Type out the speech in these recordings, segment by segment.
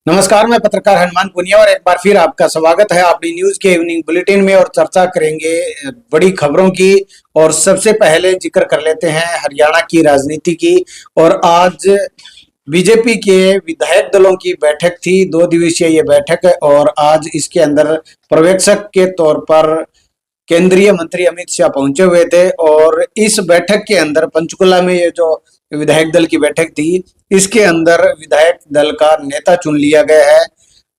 नमस्कार, मैं पत्रकार हनुमान पुनिया और एक बार फिर आपका स्वागत है अपनी न्यूज के इवनिंग बुलेटिन में। और चर्चा करेंगे बड़ी खबरों की। और सबसे पहले जिक्र कर लेते हैं हरियाणा की राजनीति की। और आज बीजेपी के विधायक दलों की बैठक थी, 2 दिवसीय ये बैठक है। और आज इसके अंदर पर्यवेक्षक के तौर पर केंद्रीय मंत्री अमित शाह पहुंचे हुए थे। और इस बैठक के अंदर पंचकुला में ये जो विधायक दल की बैठक थी, इसके अंदर विधायक दल का नेता चुन लिया गया है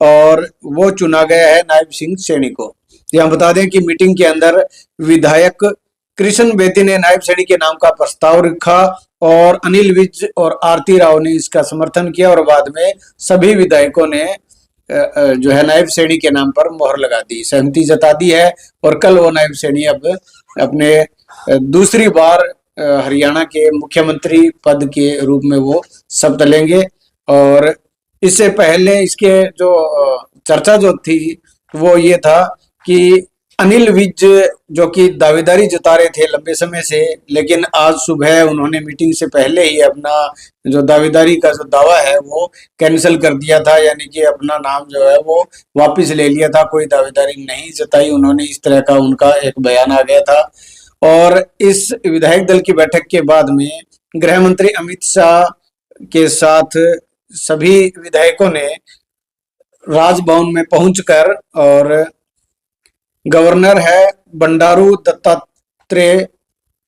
और वो चुना गया है नायब सिंह सैनी को। यहाँ बता दें कि मीटिंग के अंदर विधायक कृष्ण बेदी ने नायब सैनी के नाम का प्रस्ताव रखा और अनिल विज और आरती राव ने इसका समर्थन किया। और बाद में सभी विधायकों ने जो है नायब सैनी के नाम पर मोहर लगा दी, सहमति जता दी है। और कल वो नायब सैनी अब अपने दूसरी बार हरियाणा के मुख्यमंत्री पद के रूप में वो शपथ लेंगे। और इससे पहले इसके जो चर्चा जो थी वो ये था कि अनिल विज जो कि दावेदारी जता रहे थे लंबे समय से, लेकिन आज सुबह उन्होंने मीटिंग से पहले ही अपना जो दावेदारी का जो दावा है वो कैंसिल कर दिया था, यानी कि अपना नाम जो है वो वापस ले लिया था, कोई दावेदारी नहीं जताई उन्होंने, इस तरह का उनका एक बयान आ गया था। और इस विधायक दल की बैठक के बाद में गृह मंत्री अमित शाह के साथ सभी विधायकों ने राजभवन में पहुंचकर और गवर्नर है बंडारू दत्तात्रेय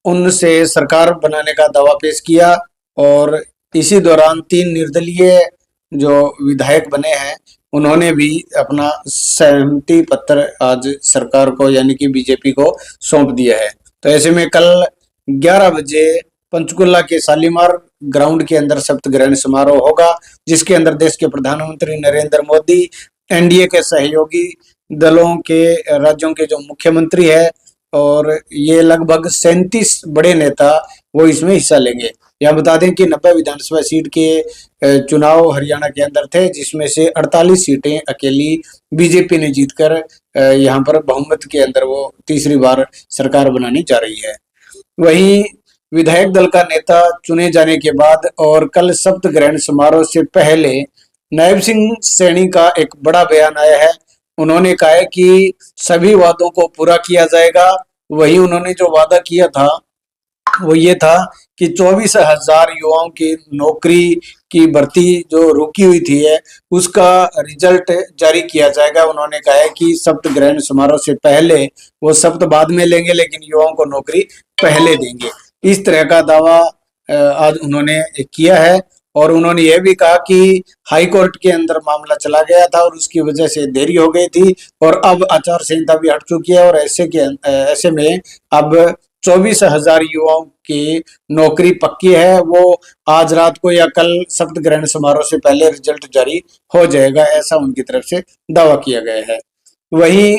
उनसे सरकार बनाने का दावा पेश किया। और इसी दौरान 3 निर्दलीय जो विधायक बने हैं उन्होंने भी अपना सहमति पत्र आज सरकार को यानी कि बीजेपी को सौंप दिया है। तो ऐसे में कल 11 बजे पंचकुला के शालीमार ग्राउंड के अंदर शपथ ग्रहण समारोह होगा, जिसके अंदर देश के प्रधानमंत्री नरेंद्र मोदी, एनडीए के सहयोगी दलों के राज्यों के जो मुख्यमंत्री है और ये लगभग 37 बड़े नेता वो इसमें हिस्सा लेंगे। यहाँ बता दें कि 90 विधानसभा सीट के चुनाव हरियाणा के अंदर थे, जिसमें से 48 सीटें अकेली बीजेपी ने जीतकर यहाँ पर बहुमत के अंदर वो तीसरी बार सरकार बनाने जा रही है। वहीं विधायक दल का नेता चुने जाने के बाद और कल शपथ ग्रहण समारोह से पहले नायब सिंह सैनी का एक बड़ा बयान आया है। उन्होंने कहा है कि सभी वादों को पूरा किया जाएगा। वही उन्होंने जो वादा किया था वो ये था कि 24,000 युवाओं की नौकरी की भर्ती जो रुकी हुई थी है उसका रिजल्ट जारी किया जाएगा। उन्होंने कहा है कि शपथ ग्रहण समारोह से पहले वो शपथ बाद में लेंगे, लेकिन युवाओं को नौकरी पहले देंगे। इस तरह का दावा आज उन्होंने किया है। और उन्होंने यह भी कहा कि हाई कोर्ट के अंदर मामला चला गया था और उसकी वजह से देरी हो गई थी और अब आचार संहिता भी हट चुकी है। और ऐसे में अब 24,000 युवाओं की नौकरी पक्की है, वो आज रात को या कल शपथ ग्रहण समारोह से पहले रिजल्ट जारी हो जाएगा, ऐसा उनकी तरफ से दावा किया गया है। वहीं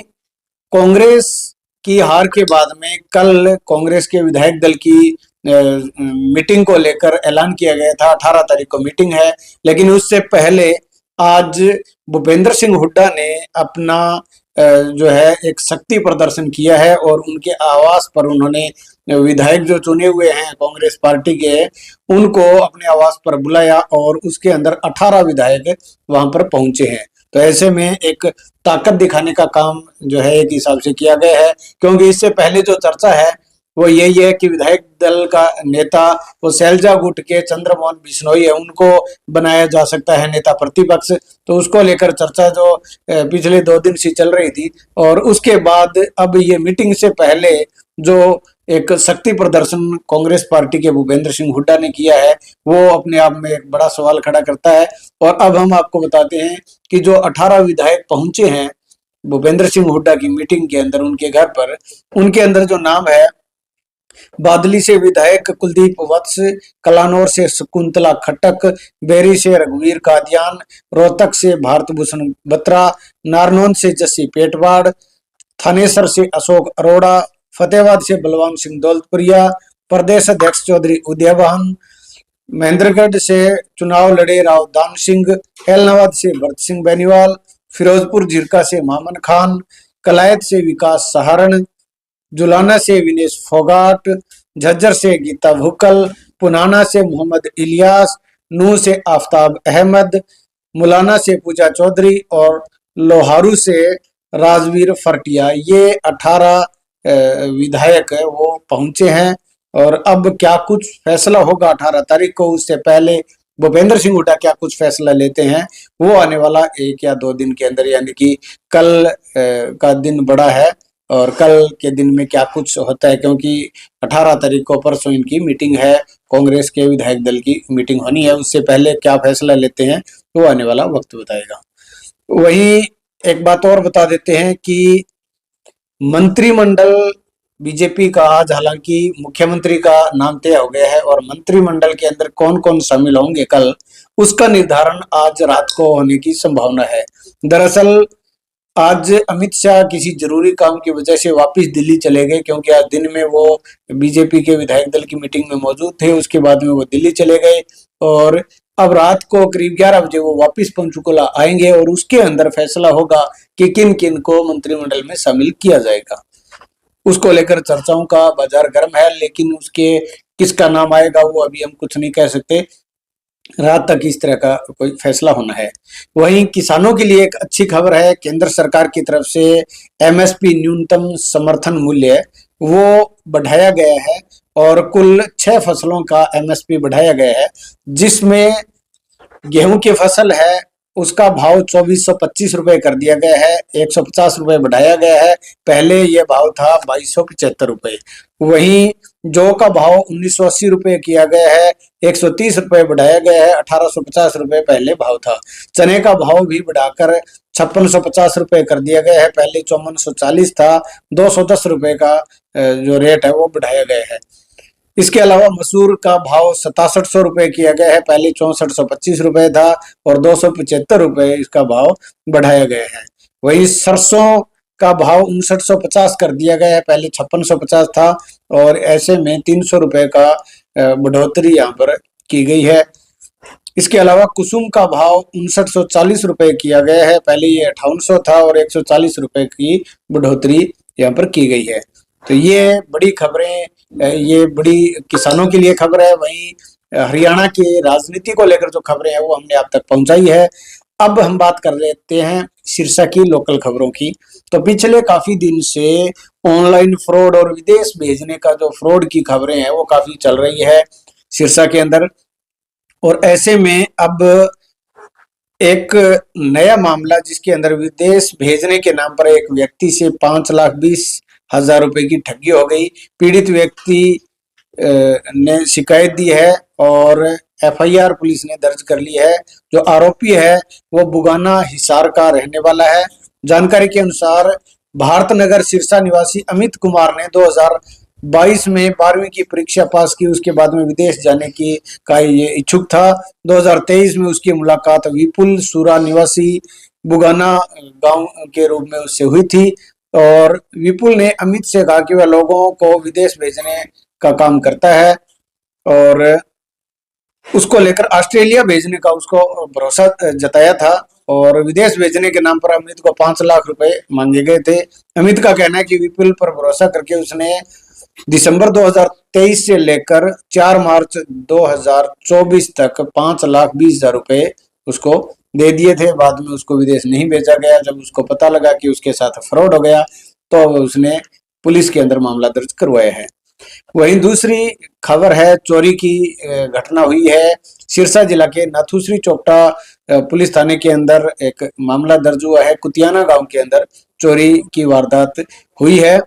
कांग्रेस की हार के बाद में कल कांग्रेस के विधायक दल की मीटिंग को लेकर ऐलान किया गया था। 18 तारीख को मीटिंग है, लेकिन उससे पहले आज भूपेंद्र सिंह हुड्डा ने अपना जो है एक शक्ति प्रदर्शन किया है और उनके आवास पर उन्होंने विधायक जो चुने हुए हैं कांग्रेस पार्टी के उनको अपने आवास पर बुलाया और उसके अंदर 18 विधायक वहां पर पहुंचे हैं। तो ऐसे में एक ताकत दिखाने का काम जो है एक हिसाब से किया गया है, क्योंकि इससे पहले जो चर्चा है वो यही है कि विधायक दल का नेता वो सैलजा गुट के चंद्रमोहन बिश्नोई है, उनको बनाया जा सकता है नेता प्रतिपक्ष। तो उसको लेकर चर्चा जो पिछले 2 दिन से चल रही थी और उसके बाद अब ये मीटिंग से पहले जो एक शक्ति प्रदर्शन कांग्रेस पार्टी के भूपेंद्र सिंह हुड्डा ने किया है वो अपने आप में एक बड़ा सवाल खड़ा करता है। और अब हम आपको बताते हैं कि जो 18 विधायक पहुंचे हैं भूपेंद्र सिंह हुड्डा की मीटिंग के अंदर उनके घर पर, उनके अंदर जो नाम है बादली से विधायक कुलदीप वत्स, कलानौर से शकुंतला खट्टक, बेरी से रघुवीर कादियान, रोहतक से भारत भूषण बत्रा, नारनौंद से जस्सी पेटवाड़, थानेसर से अशोक अरोड़ा, फतेहाबाद से बलवान सिंह दौलतपुरिया, प्रदेश अध्यक्ष चौधरी उदयवान, महेंद्रगढ़ से चुनाव लड़े राव दान सिंह, ऐलनाबाद से भरत सिंह बेनीवाल, फिरोजपुर झिरका से मामन खान, कलायत से विकास सहारण, जुलाना से विनेश फोगाट, झज्जर से गीता भुक्कल, पुनाना से मोहम्मद इलियास, नूह से आफ्ताब अहमद, मुलाना से पूजा चौधरी और लोहारू से राजवीर फरटिया, ये 18 विधायक है वो पहुंचे हैं। और अब क्या कुछ फैसला होगा 18 तारीख को, उससे पहले भूपेंद्र सिंह हुड्डा क्या कुछ फैसला लेते हैं, वो आने वाला 1 या 2 दिन के अंदर, यानी कि कल का दिन बड़ा है। और कल के दिन में क्या कुछ होता है, क्योंकि 18 तारीख को परसों इनकी मीटिंग है, कांग्रेस के विधायक दल की मीटिंग होनी है। उससे पहले क्या फैसला लेते हैं वो आने वाला वक्त बताएगा। वहीं एक बात और बता देते हैं कि मंत्रिमंडल बीजेपी का आज हालांकि मुख्यमंत्री का नाम तय हो गया है, और मंत्रिमंडल के अंदर कौन कौन शामिल होंगे कल, उसका निर्धारण आज रात को होने की संभावना है। दरअसल आज अमित शाह किसी जरूरी काम की वजह से वापस दिल्ली चले गए, क्योंकि आज दिन में वो बीजेपी के विधायक दल की मीटिंग में मौजूद थे, उसके बाद में वो दिल्ली चले गए। और अब रात को करीब 11 बजे वो वापस पंचकुला आएंगे, और उसके अंदर फैसला होगा कि किन किन को मंत्रिमंडल में शामिल किया जाएगा। उसको लेकर चर्चाओं का बाजार गर्म है, लेकिन उसके किसका नाम आएगा वो अभी हम कुछ नहीं कह सकते। रात तक इस तरह का कोई फैसला होना है। वहीं किसानों के लिए एक अच्छी खबर है, केंद्र सरकार की तरफ से एमएसपी न्यूनतम समर्थन मूल्य वो बढ़ाया गया है, और कुल 6 फसलों का एमएसपी बढ़ाया गया है, जिसमें गेहूं की फसल है उसका भाव 2425 रुपए कर दिया गया है, 150 रुपए बढ़ाया गया है। पहले ये भाव था 2275 रुपए। वहीं जौ का भाव 1980 रुपए किया गया है, 130 रुपए बढ़ाया गया है, 1850 रुपए पहले भाव था। चने का भाव भी बढ़ाकर 5650 रुपए कर दिया गया है, पहले 5440 था। 210 रुपए का जो रेट है वो बढ़ाया गया है। इसके अलावा मसूर का भाव 6700 रुपए किया गया है, पहले 6425 रुपए था, और 275 रुपए इसका भाव बढ़ाया गया है। वही सरसों का भाव 5950 कर दिया गया है, पहले 5650 था, और ऐसे में 300 रुपए का बढ़ोतरी यहाँ पर की गई है। इसके अलावा कुसुम का भाव 5940 रुपए किया गया है, पहले ये 5800 था, और 140 रुपए की बढ़ोतरी यहाँ पर की गई है। तो ये बड़ी खबरें, ये बड़ी किसानों के लिए खबर है। वहीं हरियाणा की राजनीति को लेकर जो खबरें हैं वो हमने आप तक पहुंचाई है। अब हम बात कर लेते हैं सिरसा की लोकल खबरों की। तो पिछले काफी दिन से ऑनलाइन फ्रॉड और विदेश भेजने का जो फ्रॉड की खबरें हैं वो काफी चल रही है सिरसा के अंदर। और ऐसे में अब एक नया मामला, जिसके अंदर विदेश भेजने के नाम पर एक व्यक्ति से 5,20,000 रुपए की ठगी हो गई। पीड़ित व्यक्ति ने शिकायत दी है, और एफआईआर पुलिस ने दर्ज कर ली है। जो आरोपी है वो बुगाना हिसार का रहने वाला है। जानकारी के अनुसार भारत नगर सिरसा निवासी अमित कुमार ने 2022 में 12वीं की परीक्षा पास की, उसके बाद में विदेश जाने की का ये इच्छुक था। 2023 में उसकी मुलाकात विपुल सूरा निवासी बुगाना गांव के रूप में उससे हुई थी, और विपुल ने अमित से कहा कि वह लोगों को विदेश भेजने का काम करता है, और उसको लेकर ऑस्ट्रेलिया भेजने का उसको भरोसा जताया था। और विदेश भेजने के नाम पर अमित को 5 लाख रुपए मांगे गए थे। अमित का कहना है कि विपुल पर भरोसा करके उसने दिसंबर 2023 से लेकर 4 मार्च 2024 तक 5,20,000 रुपए उसको दे दिए थे। बाद में उसको विदेश नहीं भेजा गया। जब उसको पता लगा कि उसके साथ फ्रॉड हो गया तो उसने पुलिस के अंदर मामला दर्ज करवाया है। वहीं दूसरी खबर है, चोरी की घटना हुई है सिरसा जिला के नाथुश्री चोपटा पुलिस थाने के अंदर। एक मामला दर्ज हुआ है, कुतियाना गांव के अंदर चोरी की वारदात हुई है।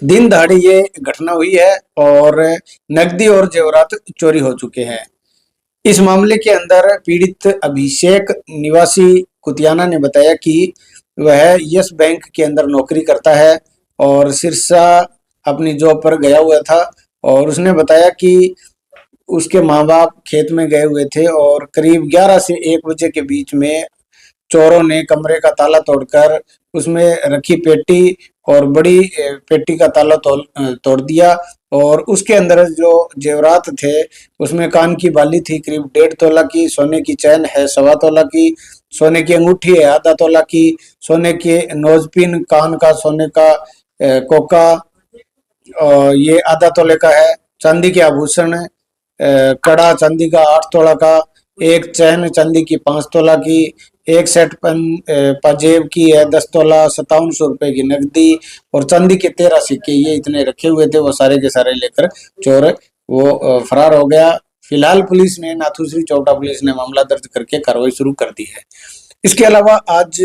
दिन दहाड़े ये घटना हुई है, और नकदी और जेवरात चोरी हो चुके हैं। इस मामले के अंदर पीड़ित अभिषेक निवासी कुतियाना ने बताया कि वह यस बैंक के अंदर नौकरी करता है, और सिरसा अपनी जॉब पर गया हुआ था। और उसने बताया कि उसके माँ बाप खेत में गए हुए थे, और करीब 11 से 1 बजे के बीच में चोरों ने कमरे का ताला तोड़कर उसमें रखी पेटी और बड़ी पेटी का ताला तोड़ दिया। और उसके अंदर जो जेवरात थे उसमें कान की बाली थी करीब 1.5 तोला की, सोने की चैन है 1.25 तोला की, सोने की अंगूठी है आधा तोला की, सोने के नोजपिन कान का सोने का कोका ये आधा तोले का है, चांदी के आभूषण कड़ा चांदी का 8 तोला का, एक चैन चांदी की 5 तोला की, एक सेट पाजेब की है 10 तोला, 5700 रुपए की नकदी और चांदी के 13 सिक्के, ये इतने रखे हुए थे। वो सारे के सारे लेकर चोर वो फरार हो गया। फिलहाल पुलिस ने, नाथुश्री चौटा पुलिस ने मामला दर्ज करके कार्रवाई शुरू कर दी है। इसके अलावा आज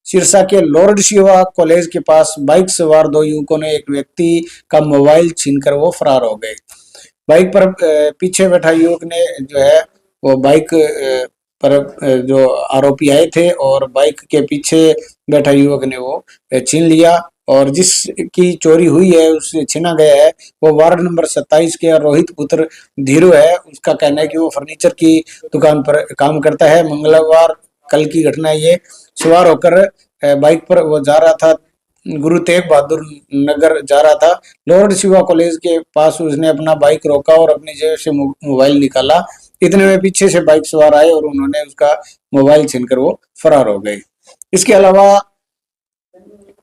सिरसा के लॉर्ड शिवा कॉलेज के पास बाइक सवार दो युवकों ने एक व्यक्ति का मोबाइल छीनकर वो फरार हो गए। बाइक पर पीछे बैठा युवक ने जो है वो बाइक पर जो आरोपी आए थे और बाइक के पीछे बैठा युवक ने वो छीन लिया और जिसकी चोरी हुई है, उससे छीना गया है, वो वार्ड नंबर 27 के रोहित पुत्र धीरू है। उसका कहना है कि वो फर्नीचर की दुकान पर काम करता है। मंगलवार कल की घटना है ये। सवार होकर बाइक पर वो जा रहा था, गुरु तेग बहादुर नगर जा रहा था। लॉर्ड शिवा कॉलेज के पास उसने अपना बाइक रोका और अपनी जेब से मोबाइल निकाला। इतने में पीछे से बाइक सवार आए और उन्होंने उसका मोबाइल छीनकर वो फरार हो गए। इसके अलावा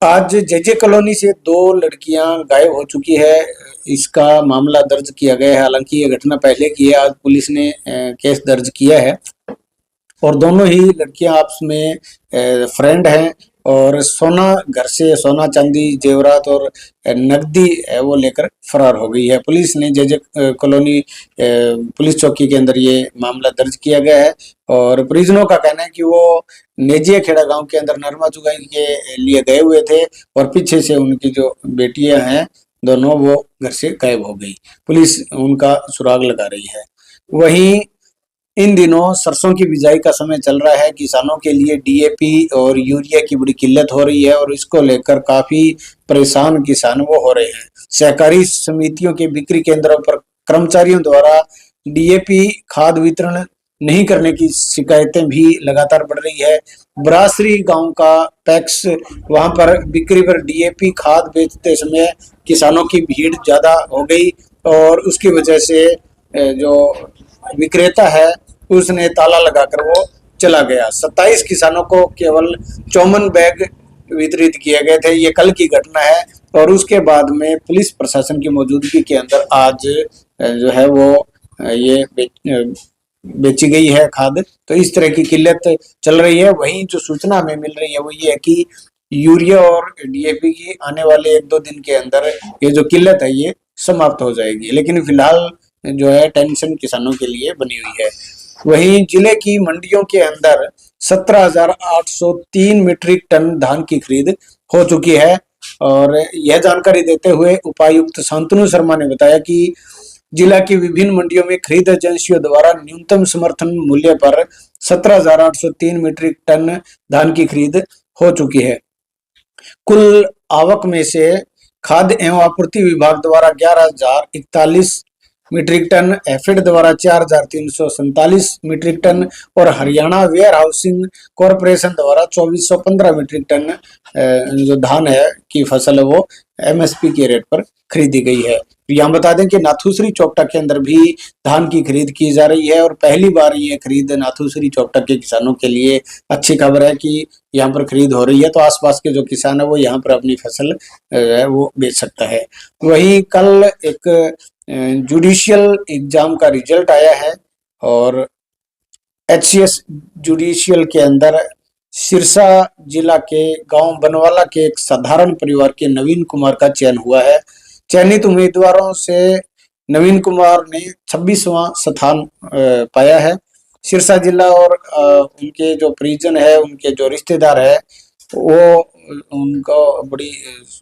आज जेजे कॉलोनी से दो लड़कियां गायब हो चुकी है। इसका मामला दर्ज किया गया है। हालांकि ये घटना पहले की है, आज पुलिस ने केस दर्ज किया है और दोनों ही लड़कियां आपस में फ्रेंड हैं और सोना, घर से सोना चांदी जेवरात और नकदी है वो लेकर फरार हो गई है। पुलिस ने जेजे कॉलोनी पुलिस चौकी के अंदर ये मामला दर्ज किया गया है और परिजनों का कहना है कि वो नेजिया खेड़ा गांव के अंदर नरमा चुगाई के लिए गए हुए थे और पीछे से उनकी जो बेटियां हैं दोनों, वो घर से गायब हो गई। पुलिस उनका सुराग लगा रही है। वहीं इन दिनों सरसों की बिजाई का समय चल रहा है। किसानों के लिए डीएपी और यूरिया की बड़ी किल्लत हो रही है और इसको लेकर काफी परेशान किसान वो हो रहे हैं। सहकारी समितियों के बिक्री केंद्रों पर कर्मचारियों द्वारा डीएपी खाद वितरण नहीं करने की शिकायतें भी लगातार बढ़ रही है। बरासरी गांव का पैक्स, वहां पर बिक्री पर डीएपी खाद बेचते समय किसानों की भीड़ ज्यादा हो गई और उसकी वजह से जो विक्रेता है उसने ताला लगाकर वो चला गया। 27 किसानों को केवल 54 बैग वितरित किए गए थे। ये कल की घटना है और उसके बाद में पुलिस प्रशासन की मौजूदगी के अंदर आज जो है वो ये बेची गई है खाद। तो इस तरह की किल्लत चल रही है। वहीं जो सूचना हमें मिल रही है वो ये है कि यूरिया और डीएपी की आने वाले 1-2 दिन के अंदर ये जो किल्लत है ये समाप्त हो जाएगी, लेकिन फिलहाल जो है टेंशन किसानों के लिए बनी हुई है। वहीं जिले की मंडियों के अंदर 17,803 मीट्रिक टन धान की खरीद हो चुकी है और यह जानकारी देते हुए उपायुक्त शांतनु शर्मा ने बताया कि जिला की विभिन्न मंडियों में खरीद एजेंसियों द्वारा न्यूनतम समर्थन मूल्य पर 17,803 मीट्रिक टन धान की खरीद हो चुकी है। कुल आवक में से खाद्य एवं आपूर्ति विभाग द्वारा 11,041 मीट्रिक टन, एफिड द्वारा 4,347 मीट्रिक टन और हरियाणा वेयर हाउसिंग कॉरपोरेशन द्वारा 2,415 मीट्रिक टन जो धान है की फसल है वो एमएसपी के रेट पर खरीदी गई है। यहाँ बता दें कि नाथुश्री चौपटा के अंदर भी धान की खरीद की जा रही है और पहली बार ये खरीद नाथुश्री चौपटा के किसानों के लिए अच्छी खबर है कि यहाँ पर खरीद हो रही है। तो आसपास के जो किसान है वो यहाँ पर अपनी फसल है वो बेच सकता है। वहीं कल एक जुडिशियल एग्जाम का रिजल्ट आया है और एचसीएस जुडिशियल के अंदर सिरसा जिला के गांव बनवाला के एक साधारण परिवार के नवीन कुमार का चयन हुआ है। चयनित उम्मीदवारों से नवीन कुमार ने 26वां स्थान पाया है। सिरसा जिला और उनके जो परिजन है, उनके जो रिश्तेदार है, वो उनको बड़ी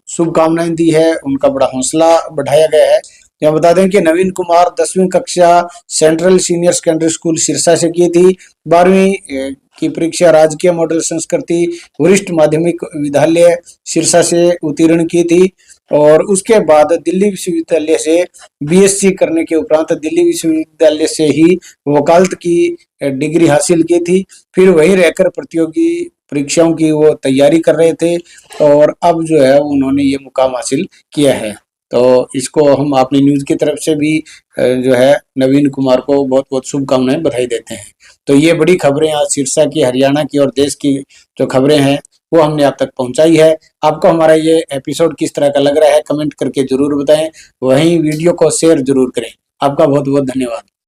शुभकामनाएं दी है, उनका बड़ा हौसला बढ़ाया गया है। यहाँ बता दें कि नवीन कुमार 10वीं कक्षा central senior secondary school Sirsa से की थी। 12वीं की परीक्षा राजकीय मॉडल संस्कृति वरिष्ठ माध्यमिक विद्यालय सिरसा से उत्तीर्ण की थी और उसके बाद दिल्ली विश्वविद्यालय से बीएससी करने के उपरांत दिल्ली विश्वविद्यालय से ही वकालत की डिग्री हासिल की थी। फिर वहीं रहकर प्रतियोगी परीक्षाओं की वो तैयारी कर रहे थे और अब जो है उन्होंने ये मुकाम हासिल किया है। तो इसको हम अपनी न्यूज की तरफ से भी जो है नवीन कुमार को बहुत बहुत शुभकामनाएं, बधाई देते हैं। तो ये बड़ी खबरें आज सिरसा की, हरियाणा की और देश की जो खबरें हैं वो हमने आप तक पहुंचाई है। आपको हमारा ये एपिसोड किस तरह का लग रहा है कमेंट करके जरूर बताएं। वहीं वीडियो को शेयर जरूर करें। आपका बहुत बहुत धन्यवाद।